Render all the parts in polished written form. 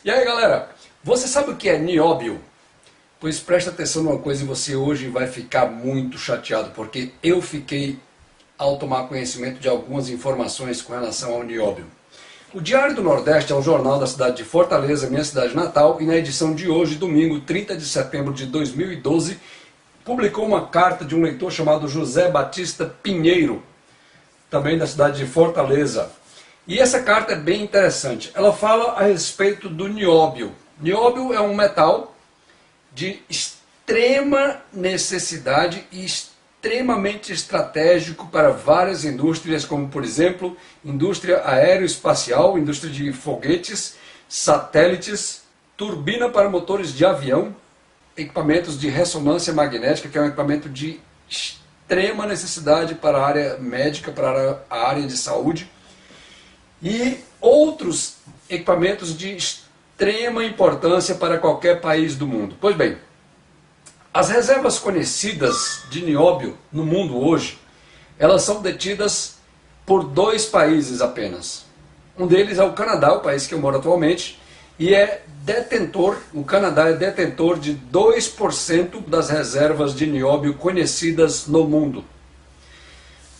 E aí galera, você sabe o que é nióbio? Pois presta atenção numa coisa e você hoje vai ficar muito chateado, porque eu fiquei ao tomar conhecimento de algumas informações com relação ao nióbio. O Diário do Nordeste é um jornal da cidade de Fortaleza, minha cidade natal, e na edição de hoje, domingo 30 de setembro de 2012, publicou uma carta de um leitor chamado José Batista Pinheiro, também da cidade de Fortaleza. E essa carta é bem interessante. Ela fala a respeito do nióbio. Nióbio é um metal de extrema necessidade e extremamente estratégico para várias indústrias, como por exemplo, indústria aeroespacial, indústria de foguetes, satélites, turbina para motores de avião, equipamentos de ressonância magnética, que é um equipamento de extrema necessidade para a área médica, para a área de saúde, e outros equipamentos de extrema importância para qualquer país do mundo. Pois bem, as reservas conhecidas de nióbio no mundo hoje, elas são detidas por dois países apenas. Um deles é o Canadá, o país que eu moro atualmente, e o Canadá é detentor de 2% das reservas de nióbio conhecidas no mundo.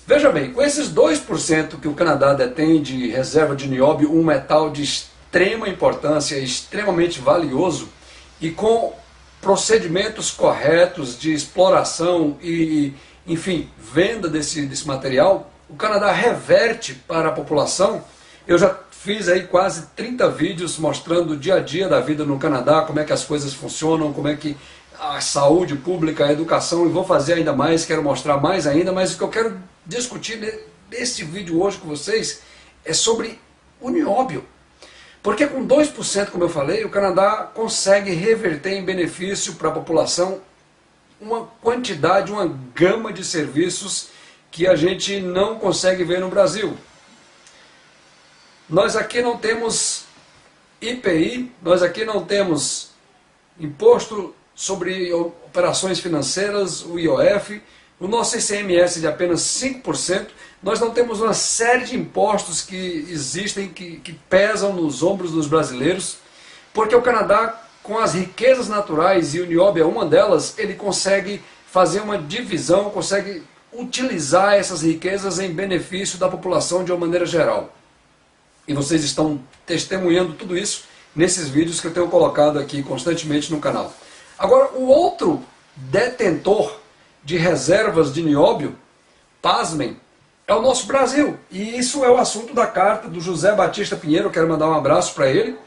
Veja bem, com esses 2% que o Canadá detém de reserva de nióbio, um metal de extrema importância, extremamente valioso, e com procedimentos corretos de exploração e, enfim, venda desse material, o Canadá reverte para a população. Eu já fiz aí quase 30 vídeos mostrando o dia a dia da vida no Canadá, como é que as coisas funcionam, como é que a saúde pública, a educação, e vou fazer ainda mais, quero mostrar mais ainda, mas o que eu quero discutir nesse vídeo hoje com vocês é sobre o nióbio. Porque com 2%, como eu falei, o Canadá consegue reverter em benefício para a população uma quantidade, uma gama de serviços que a gente não consegue ver no Brasil. Nós aqui não temos IPI, nós aqui não temos imposto sobre operações financeiras, o IOF, o nosso ICMS de apenas 5%, nós não temos uma série de impostos que existem, que pesam nos ombros dos brasileiros, porque o Canadá, com as riquezas naturais, e o nióbio é uma delas, ele consegue fazer uma divisão, consegue utilizar essas riquezas em benefício da população de uma maneira geral. E vocês estão testemunhando tudo isso nesses vídeos que eu tenho colocado aqui constantemente no canal. Agora, o outro detentor de reservas de nióbio, pasmem, é o nosso Brasil. E isso é o assunto da carta do José Batista Pinheiro, eu quero mandar um abraço para ele.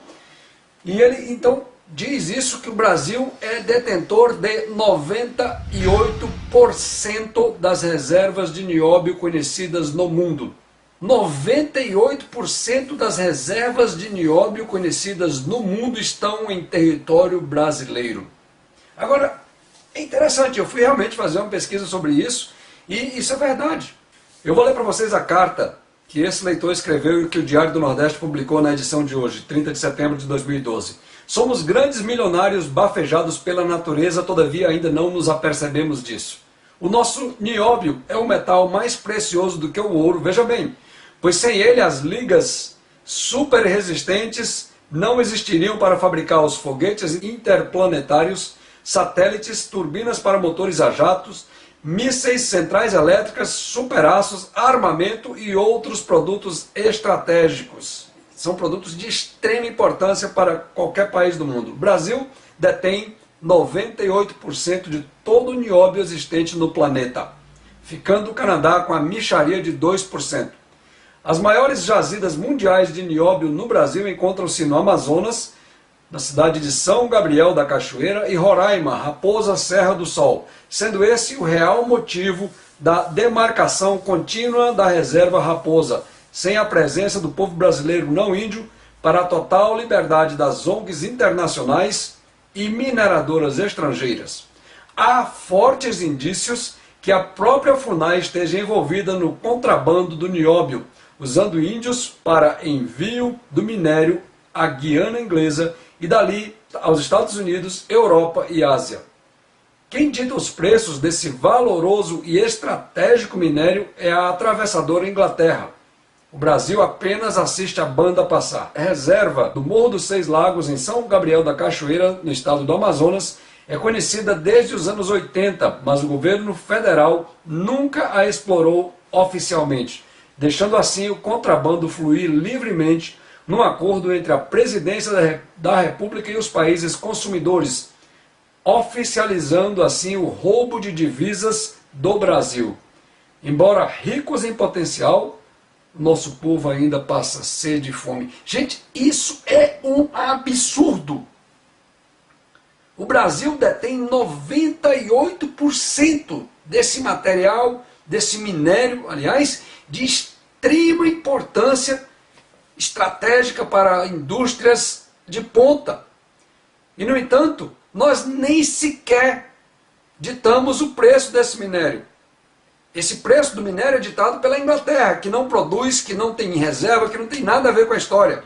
E ele, então, diz isso, que o Brasil é detentor de 98% das reservas de nióbio conhecidas no mundo. 98% das reservas de nióbio conhecidas no mundo estão em território brasileiro. Agora, é interessante, eu fui realmente fazer uma pesquisa sobre isso, e isso é verdade. Eu vou ler para vocês a carta que esse leitor escreveu e que o Diário do Nordeste publicou na edição de hoje, 30 de setembro de 2012. Somos grandes milionários bafejados pela natureza, todavia ainda não nos apercebemos disso. O nosso nióbio é o metal mais precioso do que o ouro, veja bem, pois sem ele as ligas super resistentes não existiriam para fabricar os foguetes interplanetários, satélites, turbinas para motores a jatos, mísseis, centrais elétricas, superaços, armamento e outros produtos estratégicos. São produtos de extrema importância para qualquer país do mundo. O Brasil detém 98% de todo o nióbio existente no planeta, ficando o Canadá com a mixaria de 2%. As maiores jazidas mundiais de nióbio no Brasil encontram-se no Amazonas, na cidade de São Gabriel da Cachoeira, e Roraima, Raposa Serra do Sol, sendo esse o real motivo da demarcação contínua da reserva Raposa, sem a presença do povo brasileiro não índio, para a total liberdade das ONGs internacionais e mineradoras estrangeiras. Há fortes indícios que a própria FUNAI esteja envolvida no contrabando do nióbio, usando índios para envio do minério à Guiana Inglesa e dali aos Estados Unidos, Europa e Ásia. Quem dita os preços desse valoroso e estratégico minério é a atravessadora Inglaterra. O Brasil apenas assiste a banda passar. A reserva do Morro dos Seis Lagos, em São Gabriel da Cachoeira, no estado do Amazonas, é conhecida desde os anos 80, mas o governo federal nunca a explorou oficialmente, deixando assim o contrabando fluir livremente num acordo entre a presidência da República e os países consumidores, oficializando assim o roubo de divisas do Brasil. Embora ricos em potencial, nosso povo ainda passa sede e fome. Gente, isso é um absurdo. O Brasil detém 98% desse material, desse minério, aliás, de extrema importância estratégica para indústrias de ponta. E, no entanto, nós nem sequer ditamos o preço desse minério. Esse preço do minério é ditado pela Inglaterra, que não produz, que não tem reserva, que não tem nada a ver com a história.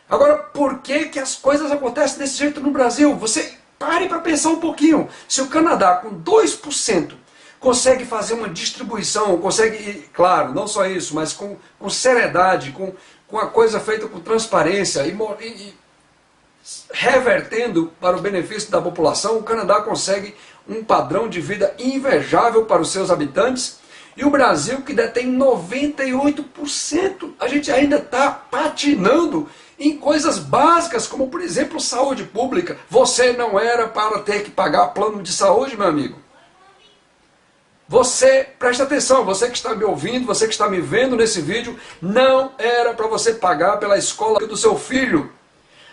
Agora, por que as coisas acontecem desse jeito no Brasil? Você pare para pensar um pouquinho. Se o Canadá, com 2%, consegue fazer uma distribuição, consegue, claro, não só isso, mas com seriedade, com a coisa feita com transparência e revertendo para o benefício da população, o Canadá consegue um padrão de vida invejável para os seus habitantes, e o Brasil, que detém 98%, a gente ainda está patinando em coisas básicas, como por exemplo saúde pública. Você não era para ter que pagar plano de saúde, meu amigo. Você, presta atenção, você que está me ouvindo, você que está me vendo nesse vídeo, não era para você pagar pela escola do seu filho.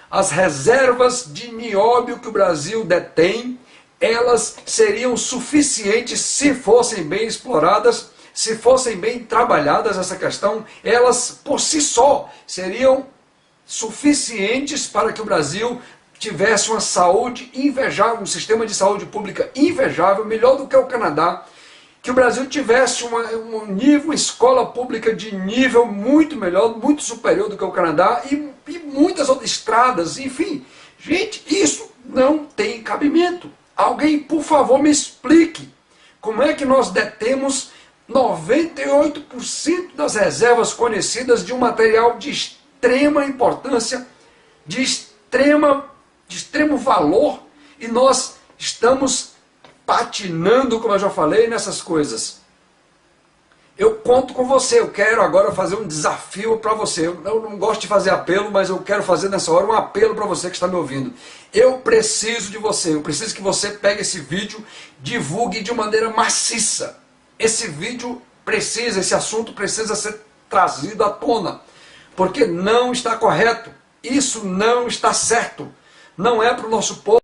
As reservas de nióbio que o Brasil detém, elas seriam suficientes se fossem bem exploradas, se fossem bem trabalhadas essa questão, elas por si só seriam suficientes para que o Brasil tivesse uma saúde invejável, um sistema de saúde pública invejável, melhor do que o Canadá, que o Brasil tivesse uma escola pública de nível muito melhor, muito superior do que o Canadá, e muitas outras estradas, enfim. Gente, isso não tem cabimento. Alguém, por favor, me explique como é que nós detemos 98% das reservas conhecidas de um material de extrema importância, de extremo valor, e nós estamos patinando, como eu já falei, nessas coisas. Eu conto com você, eu quero agora fazer um desafio para você. Eu não gosto de fazer apelo, mas eu quero fazer nessa hora um apelo para você que está me ouvindo. Eu preciso de você, eu preciso que você pegue esse vídeo, divulgue de maneira maciça. Esse vídeo precisa, esse assunto precisa ser trazido à tona, porque não está correto, isso não está certo, não é para o nosso povo.